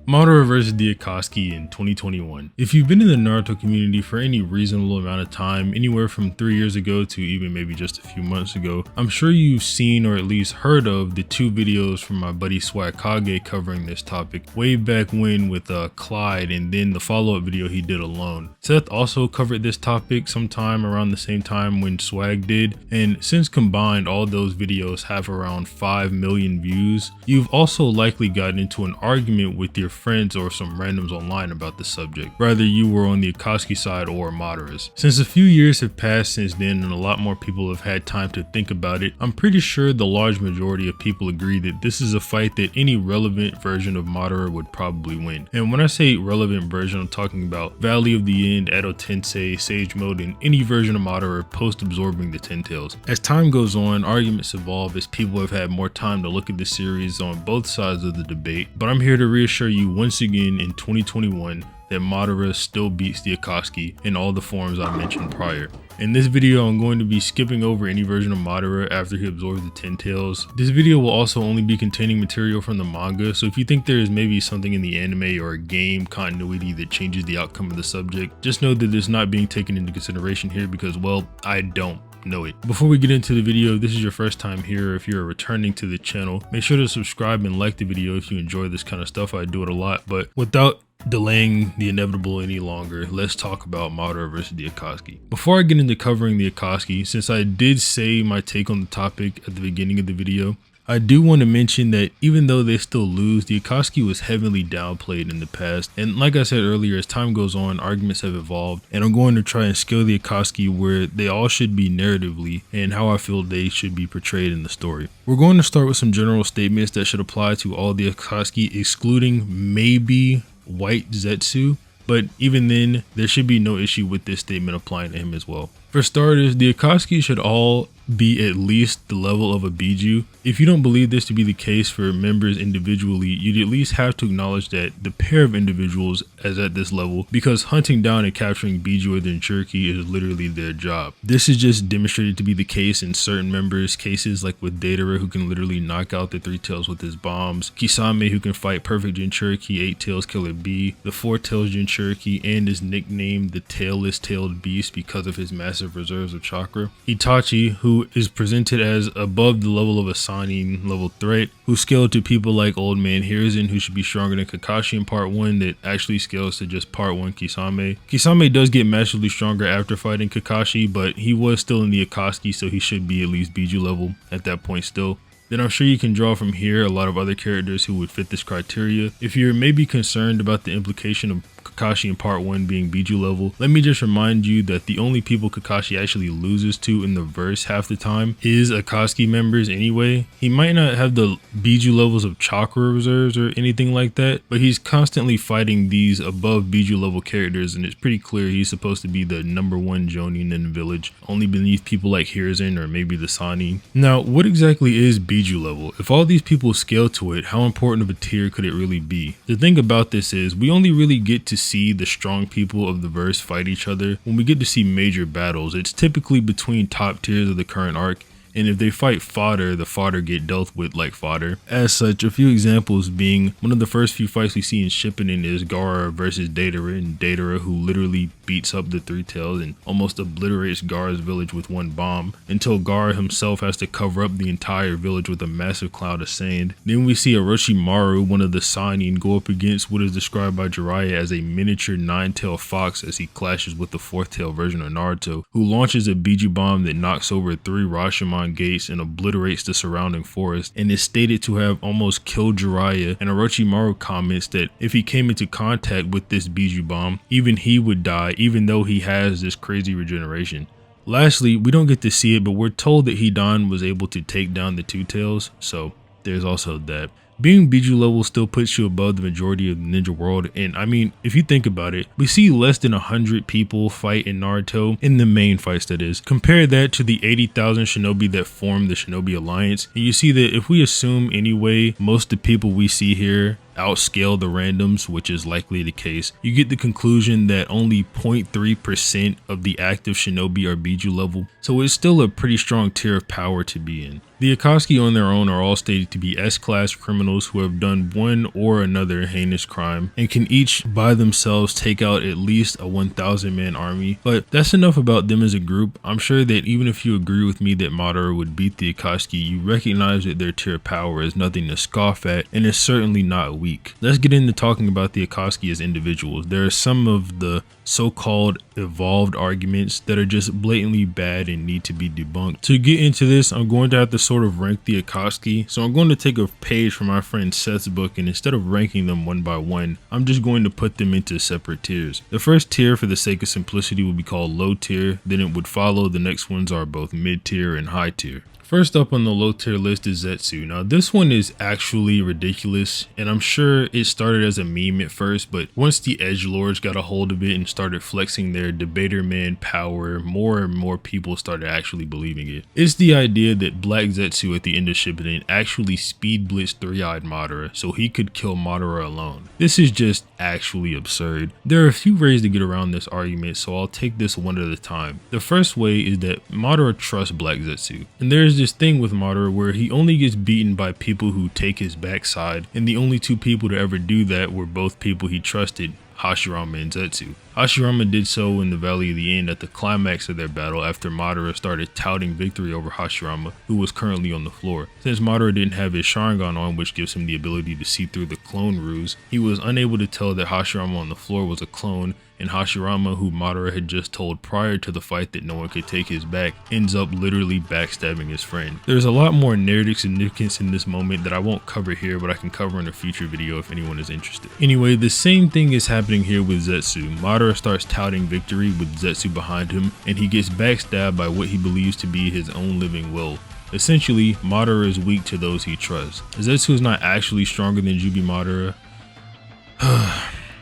Madara vs. the Akatsuki in 2021. If you've been in the Naruto community for any reasonable amount of time, anywhere from 3 years ago to even maybe just a few months ago, I'm sure you've seen or at least heard of the 2 videos from my buddy Swag Kage covering this topic way back when with Clyde, and then the follow-up video he did alone. Seth also covered this topic sometime around the same time when Swag did, and since combined all those videos have around 5 million views, you've also likely gotten into an argument with your friends or some randoms online about the subject, whether you were on the Akatsuki side or Madara's. Since a few years have passed since then and a lot more people have had time to think about it, I'm pretty sure the large majority of people agree that this is a fight that any relevant version of Madara would probably win. And when I say relevant version, I'm talking about Valley of the End, Edo Tensei, Sage Mode, and any version of Madara post-absorbing the Ten Tails. As time goes on, arguments evolve as people have had more time to look at the series on both sides of the debate, but I'm here to reassure you once again in 2021 that Madara still beats the Akatsuki in all the forms I mentioned prior. In this video, I'm going to be skipping over any version of Madara after he absorbs the Ten Tails. This video will also only be containing material from the manga, so if you think there is maybe something in the anime or game continuity that changes the outcome of the subject, just know that it's not being taken into consideration here because, well, I don't know it. Before we get into the video, if this is your first time here, or if you're returning to the channel, make sure to subscribe and like the video if you enjoy this kind of stuff. I do it a lot, but without delaying the inevitable any longer, let's talk about Madara versus the Akatsuki. Before I get into covering the Akatsuki, since I did say my take on the topic at the beginning of the video, I do want to mention that even though they still lose, the Akatsuki was heavily downplayed in the past, and like I said earlier, as time goes on, arguments have evolved, and I'm going to try and scale the Akatsuki where they all should be narratively and how I feel they should be portrayed in the story. We're going to start with some general statements that should apply to all the Akatsuki, excluding maybe White Zetsu, but even then, there should be no issue with this statement applying to him as well. For starters, the Akatsuki should all be at least the level of a Biju. If you don't believe this to be the case for members individually, you'd at least have to acknowledge that the pair of individuals is at this level, because hunting down and capturing Biju or the Jinchuriki is literally their job. This is just demonstrated to be the case in certain members' cases, like with Madara, who can literally knock out the 3 tails with his bombs, Kisame, who can fight perfect Jinchuriki, 8 tails killer B, the 4 tails Jinchuriki, and is nicknamed the tailless tailed beast because of his massive reserves of chakra, Itachi, who is presented as above the level of a Sanin level threat, who scaled to people like Old Man Hiruzen, who should be stronger than Kakashi in part 1, that actually scales to just part 1 Kisame. Kisame does get massively stronger after fighting Kakashi, but he was still in the Akatsuki, so he should be at least Biju level at that point still. Then I'm sure you can draw from here a lot of other characters who would fit this criteria. If you're maybe concerned about the implication of Kakashi in part 1 being Biju level, let me just remind you that the only people Kakashi actually loses to in the verse half the time is Akatsuki members anyway. He might not have the Biju levels of chakra reserves or anything like that, but he's constantly fighting these above Biju level characters, and it's pretty clear he's supposed to be the #1 Jonin in the village, only beneath people like Hiruzen or maybe the Sani. Now, what exactly is Biju level? If all these people scale to it, how important of a tier could it really be? The thing about this is, we only really get to see the strong people of the verse fight each other when we get to see major battles. It's typically between top tiers of the current arc, and if they fight fodder, the fodder get dealt with like fodder. As such, a few examples being, one of the first few fights we see in Shippuden is Gaara versus Madara, and Madara, who literally beats up the 3 tails and almost obliterates Gaara's village with 1 bomb, until Gaara himself has to cover up the entire village with a massive cloud of sand. Then we see Orochimaru, one of the Sannin, go up against what is described by Jiraiya as a miniature 9-tailed fox as he clashes with the 4th tail version of Naruto, who launches a Biju bomb that knocks over 3 Rashomon gates and obliterates the surrounding forest, and is stated to have almost killed Jiraiya. And Orochimaru comments that if he came into contact with this Biju bomb, even he would die, even though he has this crazy regeneration. Lastly, we don't get to see it, but we're told that Hidon was able to take down the 2 tails, so there's also that. Being Biju level still puts you above the majority of the ninja world, and I mean, if you think about it, we see less than 100 people fight in Naruto, in the main fights that is. Compare that to the 80,000 shinobi that form the Shinobi Alliance, and you see that if we assume anyway, most of the people we see here outscale the randoms, which is likely the case, you get the conclusion that only 0.3% of the active shinobi are Biju level, so it's still a pretty strong tier of power to be in. The Akatsuki on their own are all stated to be S-class criminals criminals who have done one or another heinous crime and can each by themselves take out at least a 1,000 man army. But that's enough about them as a group. I'm sure that even if you agree with me that Madara would beat the Akatsuki, you recognize that their tier power is nothing to scoff at and is certainly not weak. Let's get into talking about the Akatsuki as individuals. There are some of the so-called evolved arguments that are just blatantly bad and need to be debunked. To get into this, I'm going to have to sort of rank the Akatsuki. So I'm going to take a page from my friend Seth's book, and instead of ranking them one by one, I'm just going to put them into separate tiers. The first tier, for the sake of simplicity, will be called low tier. Then it would follow. The next ones are both mid tier and high tier. First up on the low tier list is Zetsu. Now this one is actually ridiculous, and I'm sure it started as a meme at first, but once the edgelords got a hold of it and started flexing their debater man power, more and more people started actually believing it. It's the idea that Black Zetsu at the end of Shippuden actually speed blitzed three-eyed Madara so he could kill Madara alone. This is just actually absurd. There are a few ways to get around this argument, so I'll take this one at a time. The first way is that Madara trusts Black Zetsu, and there's this thing with Madara where he only gets beaten by people who take his backside, and the only two people to ever do that were both people he trusted, Hashirama and Zetsu. Hashirama did so in the Valley of the End at the climax of their battle after Madara started touting victory over Hashirama, who was currently on the floor. Since Madara didn't have his Sharingan on, which gives him the ability to see through the clone ruse, he was unable to tell that Hashirama on the floor was a clone, and Hashirama, who Madara had just told prior to the fight that no one could take his back, ends up literally backstabbing his friend. There's a lot more narrative significance in this moment that I won't cover here, but I can cover in a future video if anyone is interested. Anyway, the same thing is happening here with Zetsu. Madara starts touting victory with Zetsu behind him, and he gets backstabbed by what he believes to be his own living will. Essentially, Madara is weak to those he trusts. Zetsu is not actually stronger than Jubi Madara.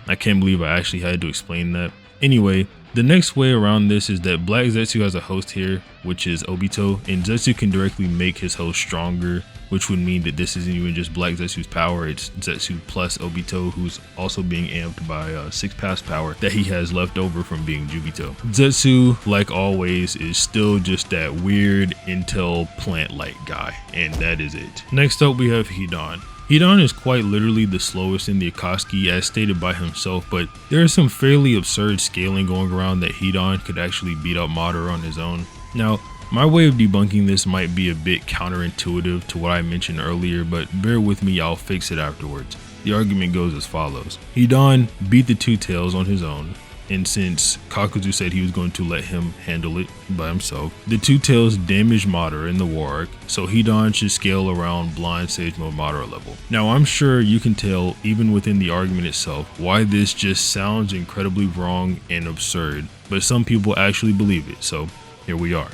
I can't believe I actually had to explain that. Anyway, the next way around this is that Black Zetsu has a host here, which is Obito, and Zetsu can directly make his host stronger, which would mean that this isn't even just Black Zetsu's power, it's Zetsu plus Obito, who's also being amped by 6 pass power that he has left over from being Jubito. Zetsu, like always, is still just that weird intel plant-like guy, and that is it. Next up we have Hidon. Hidon is quite literally the slowest in the Akatsuki as stated by himself, but there is some fairly absurd scaling going around that Hidon could actually beat up Madara on his own. Now, my way of debunking this might be a bit counterintuitive to what I mentioned earlier, but bear with me, I'll fix it afterwards. The argument goes as follows. Hidon beat the Two Tails on his own, and since Kakazu said he was going to let him handle it by himself, the Two Tails damaged Madara in the war arc, so Hidon should scale around blind Sage Mode Madara level. Now I'm sure you can tell, even within the argument itself, why this just sounds incredibly wrong and absurd, but some people actually believe it, so here we are.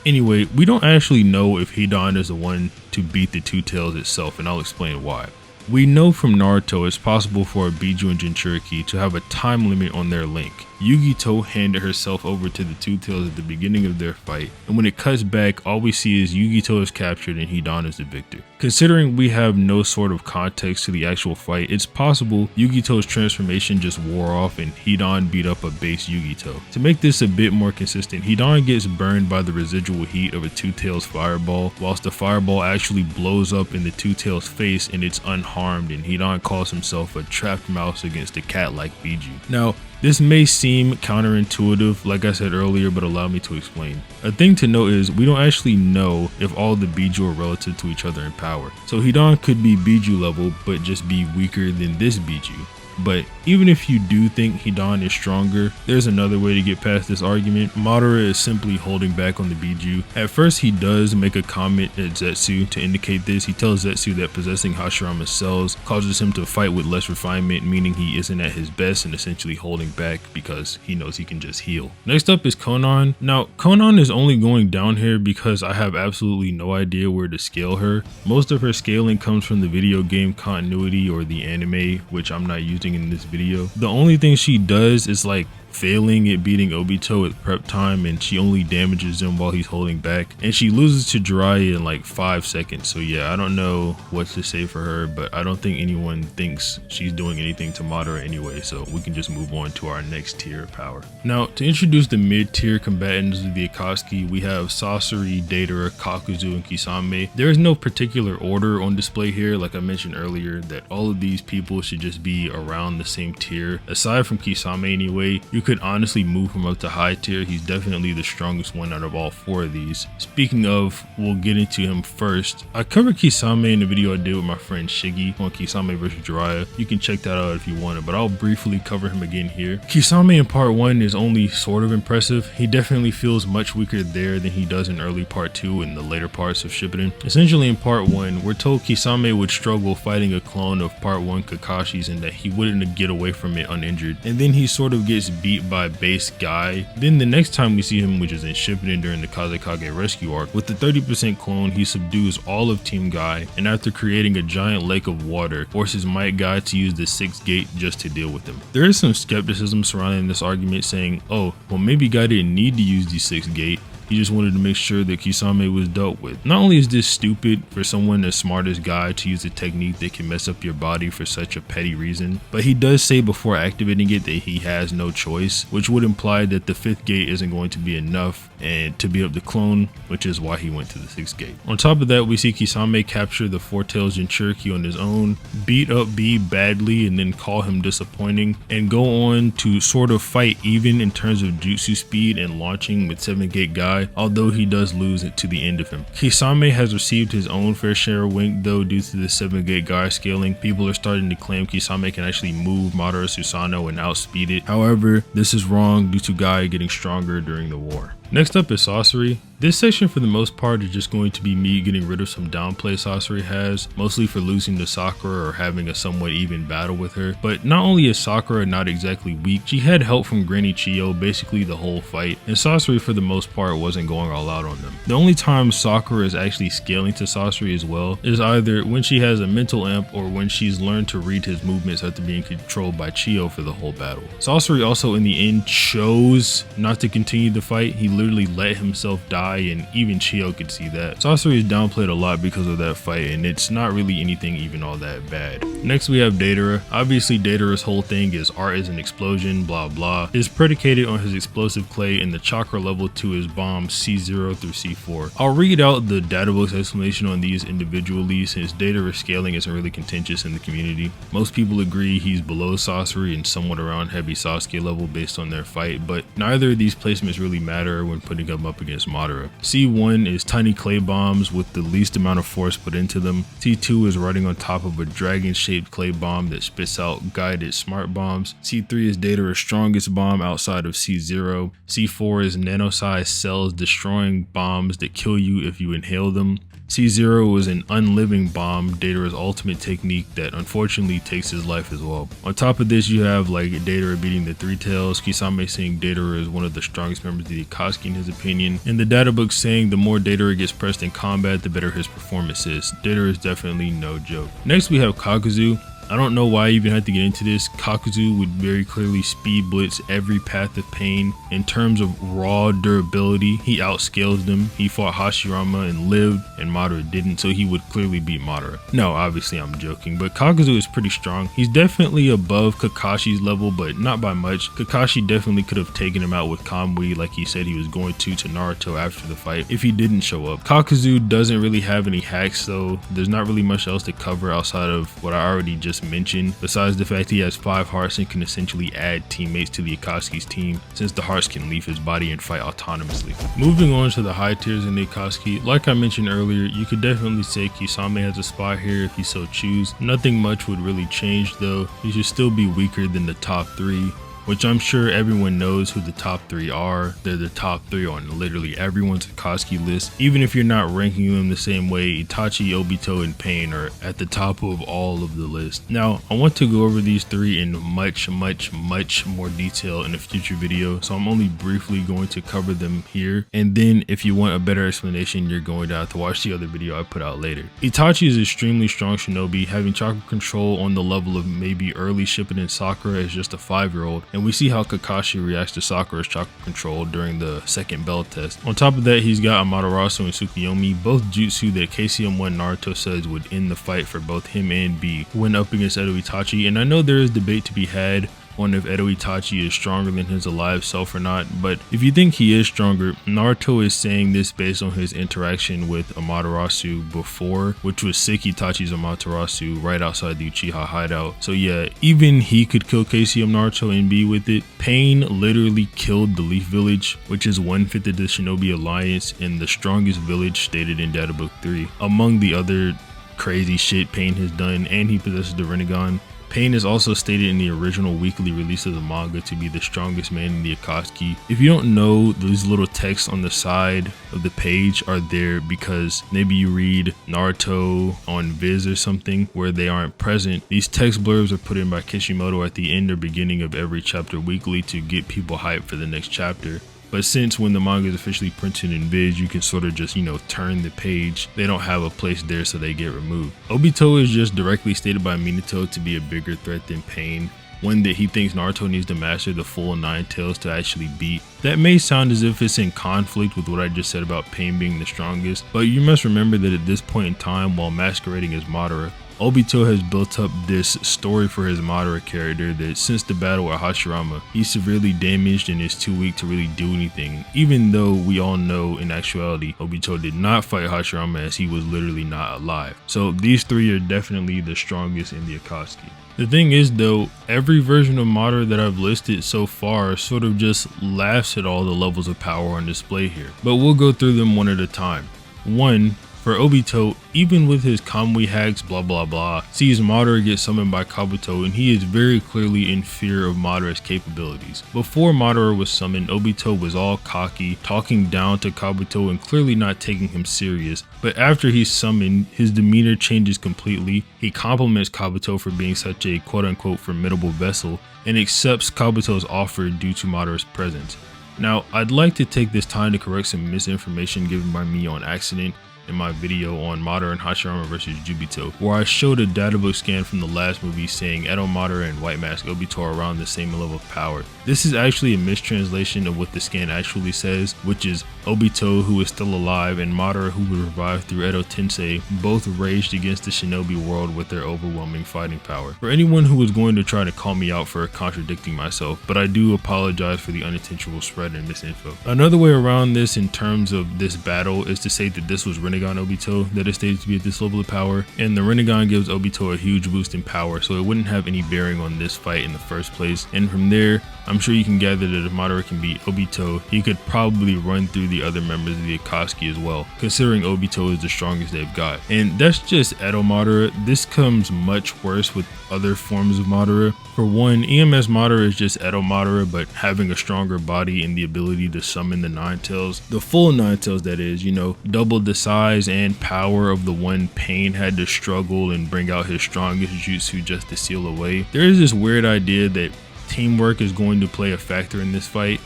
Anyway, we don't actually know if Hidon is the one to beat the Two Tails itself, and I'll explain why. We know from Naruto it's possible for a Biju and Jinchuriki to have a time limit on their link. Yugito handed herself over to the Two Tails at the beginning of their fight, and when it cuts back, all we see is Yugito is captured and Hidon is the victor. Considering we have no sort of context to the actual fight, it's possible Yugito's transformation just wore off and Hidon beat up a base Yugito. To make this a bit more consistent, Hidon gets burned by the residual heat of a Two Tails fireball, whilst the fireball actually blows up in the Two Tails face and it's unharmed, and Hidon calls himself a trapped mouse against a cat like Biju. Now, this may seem counterintuitive, like I said earlier, but allow me to explain. A thing to note is we don't actually know if all the Biju are relative to each other in power. So Hidon could be Biju level, but just be weaker than this Biju. But even if you do think Hidon is stronger, there's another way to get past this argument. Madara is simply holding back on the Biju. At first he does make a comment at Zetsu to indicate this. He tells Zetsu that possessing Hashirama's cells causes him to fight with less refinement, meaning he isn't at his best and essentially holding back because he knows he can just heal. Next up is Konan. Now Konan is only going down here because I have absolutely no idea where to scale her. Most of her scaling comes from the video game continuity or the anime, which I'm not using in this video. The only thing she does is like failing at beating Obito at prep time, and she only damages him while he's holding back, and she loses to Jiraiya in like 5 seconds. So yeah, I don't know what to say for her, but I don't think anyone thinks she's doing anything to Madara anyway, so we can just move on to our next tier of power. Now, to introduce the mid-tier combatants of the Akatsuki, we have Sorcery, Madara, Kakazu, and Kisame. There is no particular order on display here. Like I mentioned earlier, that all of these people should just be around the same tier. Aside from Kisame anyway, you could honestly move him up to high tier. He's definitely the strongest one out of all 4 of these. Speaking of, we'll get into him first. I covered Kisame in the video I did with my friend Shiggy on Kisame vs Jiraiya. You can check that out if you want it, but I'll briefly cover him again here. Kisame in part 1 is only sort of impressive. He definitely feels much weaker there than he does in early part 2 and the later parts of Shippuden. Essentially in part 1, we're told Kisame would struggle fighting a clone of part 1 Kakashi's and that he wouldn't get away from it uninjured. And then he sort of gets beat by base Guy. Then the next time we see him, which is in Shippuden during the Kazekage rescue arc, with the 30% clone, he subdues all of Team Guy, and after creating a giant lake of water, forces Might Guy to use the 6th gate just to deal with him. There is some skepticism surrounding this argument, saying, oh, well maybe Guy didn't need to use the 6th gate, he just wanted to make sure that Kisame was dealt with. Not only is this stupid for someone as smart as Guy to use a technique that can mess up your body for such a petty reason, but he does say before activating it that he has no choice, which would imply that the 5th gate isn't going to be enough and to be up the clone, which is why he went to the 6th gate. On top of that, we see Kisame capture the Four Tails Jinchuriki on his own, beat up B badly and then call him disappointing, and go on to sort of fight even in terms of jutsu speed and launching with 7th gate Guy, although he does lose it to the end of him. Kisame has received his own fair share of wink though due to the 7th gate Guy scaling. People are starting to claim Kisame can actually move Madara Susanoo and outspeed it. However, this is wrong due to Guy getting stronger during the war. Next up is Sorcery. This section for the most part is just going to be me getting rid of some downplay Sorcery has, mostly for losing to Sakura or having a somewhat even battle with her. But not only is Sakura not exactly weak, she had help from Granny Chiyo basically the whole fight, and Sorcery for the most part wasn't going all out on them. The only time Sakura is actually scaling to Sorcery as well is either when she has a mental imp or when she's learned to read his movements after being controlled by Chiyo for the whole battle. Sorcery also in the end chose not to continue the fight. He literally let himself die, and even Chiyo could see that. Sorcery is downplayed a lot because of that fight, and it's not really anything even all that bad. Next we have Madara. Obviously Madara's whole thing is art is an explosion, blah blah. It is predicated on his explosive clay and the chakra level to his bombs C0 through C4. I'll read out the databooks explanation on these individually since Madara's scaling isn't really contentious in the community. Most people agree he's below Sorcery and somewhat around heavy Sasuke level based on their fight, but neither of these placements really matter when putting him up against Madara. C1 is tiny clay bombs with the least amount of force put into them. C2 is riding on top of a dragon-shaped clay bomb that spits out guided smart bombs. C3 is Madara's strongest bomb outside of C0. C4 is nano-sized cells destroying bombs that kill you if you inhale them. C0 is an unliving bomb, Madara's ultimate technique that unfortunately takes his life as well. On top of this, you have like Madara beating the Three Tails, Kisame saying Madara is one of the strongest members of the Akatsuki in his opinion, and the data book saying the more Madara gets pressed in combat, the better his performance is. Madara is definitely no joke. Next we have Kakazu. I don't know why I even had to get into this. Kakazu would very clearly speed blitz every path of pain. In terms of raw durability, he outscales them. He fought Hashirama and lived, and Madara didn't, so he would clearly beat Madara. No, obviously I'm joking, but Kakazu is pretty strong. He's definitely above Kakashi's level, but not by much. Kakashi definitely could have taken him out with Kamui like he said he was going to Naruto after the fight if he didn't show up. Kakazu doesn't really have any hacks though. There's not really much else to cover outside of what I already just mentioned, besides the fact he has 5 hearts and can essentially add teammates to the Akatsuki's team, since the hearts can leave his body and fight autonomously. Moving on to the high tiers in the Akatsuki, like I mentioned earlier, you could definitely say Kisame has a spot here if you so choose. Nothing much would really change though. He should still be weaker than the top 3. Which I'm sure everyone knows who the top 3 are. They're the top 3 on literally everyone's Akatsuki list. Even if you're not ranking them the same way, Itachi, Obito, and Pain are at the top of all of the list. Now, I want to go over these 3 in much more detail in a future video, so I'm only briefly going to cover them here. And then if you want a better explanation, you're going to have to watch the other video I put out later. Itachi is extremely strong shinobi, having chakra control on the level of maybe early Shippuden Sakura as just a 5-year-old. and we see how Kakashi reacts to Sakura's chakra control during the second bell test. On top of that, he's got Amaterasu and Tsukuyomi, both jutsu that KCM1 Naruto says would end the fight for both him and B when up against Edo Itachi, and I know there is debate to be had on if Edo Itachi is stronger than his alive self or not, but if you think he is stronger, Naruto is saying this based on his interaction with Amaterasu before, which was sick Itachi's Amaterasu right outside the Uchiha hideout. So yeah, even he could kill KCM Naruto and be with it. Pain literally killed the Leaf Village, which is 1/5 of the Shinobi Alliance and the strongest village stated in Data Book 3. Among the other crazy shit Pain has done, and he possesses the Rinnegan. Pain is also stated in the original weekly release of the manga to be the strongest man in the Akatsuki. If you don't know, these little texts on the side of the page are there because maybe you read Naruto on Viz or something where they aren't present. These text blurbs are put in by Kishimoto at the end or beginning of every chapter weekly to get people hyped for the next chapter. But since when the manga is officially printed in Viz, you can sort of just, turn the page. They don't have a place there, so they get removed. Obito is just directly stated by Minato to be a bigger threat than Pain, one that he thinks Naruto needs to master the full 9 tails to actually beat. That may sound as if it's in conflict with what I just said about Pain being the strongest, but you must remember that at this point in time, while masquerading as Madara, Obito has built up this story for his Madara character that since the battle at Hashirama, he's severely damaged and is too weak to really do anything, even though we all know in actuality Obito did not fight Hashirama as he was literally not alive. So these three are definitely the strongest in the Akatsuki. The thing is though, every version of Madara that I've listed so far sort of just laughs at all the levels of power on display here, but we'll go through them one at a time. 1. For Obito, even with his Kamui hacks blah blah blah, sees Madara get summoned by Kabuto and he is very clearly in fear of Madara's capabilities. Before Madara was summoned, Obito was all cocky, talking down to Kabuto and clearly not taking him serious, but after he's summoned, his demeanor changes completely. He compliments Kabuto for being such a quote-unquote formidable vessel and accepts Kabuto's offer due to Madara's presence. Now, I'd like to take this time to correct some misinformation given by me on accident in my video on Madara and Hashirama vs Jubito, where I showed a databook scan from the last movie saying Edo Madara and White Mask Obito are around the same level of power. This is actually a mistranslation of what the scan actually says, which is Obito, who is still alive, and Madara, who was revived through Edo Tensei, both raged against the shinobi world with their overwhelming fighting power. For anyone who was going to try to call me out for contradicting myself, but I do apologize for the unintentional spread and misinfo. Another way around this in terms of this battle is to say that this was Rinnegan Obito that is stated to be at this level of power, and the Rinnegan gives Obito a huge boost in power, so it wouldn't have any bearing on this fight in the first place. And from there, I'm sure you can gather that if Madara can beat Obito, he could probably run through the other members of the Akatsuki as well, considering Obito is the strongest they've got. And that's just Edo Madara. This comes much worse with other forms of Madara. For one, EMS Madara is just Edo Madara, but having a stronger body and the ability to summon the 9 tails. The full 9 tails, that is, double the size and power of the one Pain had to struggle and bring out his strongest jutsu just to seal away. There is this weird idea that teamwork is going to play a factor in this fight.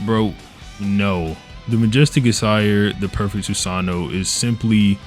Bro, no. The Majestic Isire, the Perfect Susanoo, is simply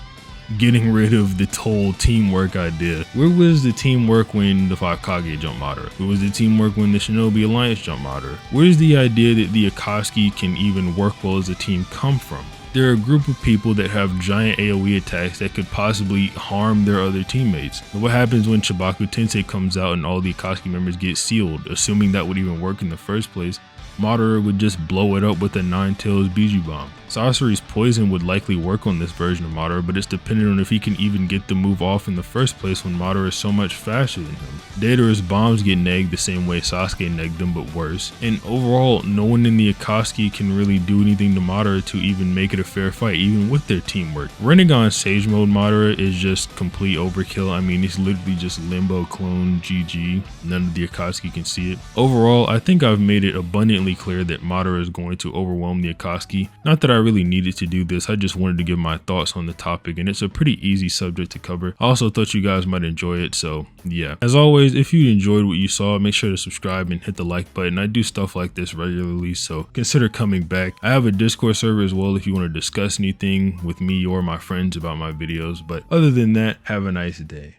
getting rid of the whole teamwork idea. Where was the teamwork when the 5 Kage jumped Madara? Where was the teamwork when the Shinobi Alliance jumped Madara? Where's the idea that the Akatsuki can even work well as a team come from? They're a group of people that have giant AoE attacks that could possibly harm their other teammates. But what happens when Chibaku Tensei comes out and all the Akatsuki members get sealed? Assuming that would even work in the first place, Madara would just blow it up with a 9 tails Biju Bomb. Sorcery's poison would likely work on this version of Madara, but it's dependent on if he can even get the move off in the first place when Madara is so much faster than him. Deidara's bombs get negged the same way Sasuke negged them, but worse. And overall, no one in the Akatsuki can really do anything to Madara to even make it a fair fight, even with their teamwork. Rinnegan Sage Mode Madara is just complete overkill. I mean, it's literally just Limbo clone GG. None of the Akatsuki can see it. Overall, I think I've made it abundantly clear that Madara is going to overwhelm the Akatsuki. Not that I really needed to do this, I just wanted to give my thoughts on the topic, and it's a pretty easy subject to cover. I also thought you guys might enjoy it, so yeah. As always, if you enjoyed what you saw, make sure to subscribe and hit the like button. I do stuff like this regularly, so consider coming back. I have a Discord server as well if you want to discuss anything with me or my friends about my videos, but other than that, have a nice day.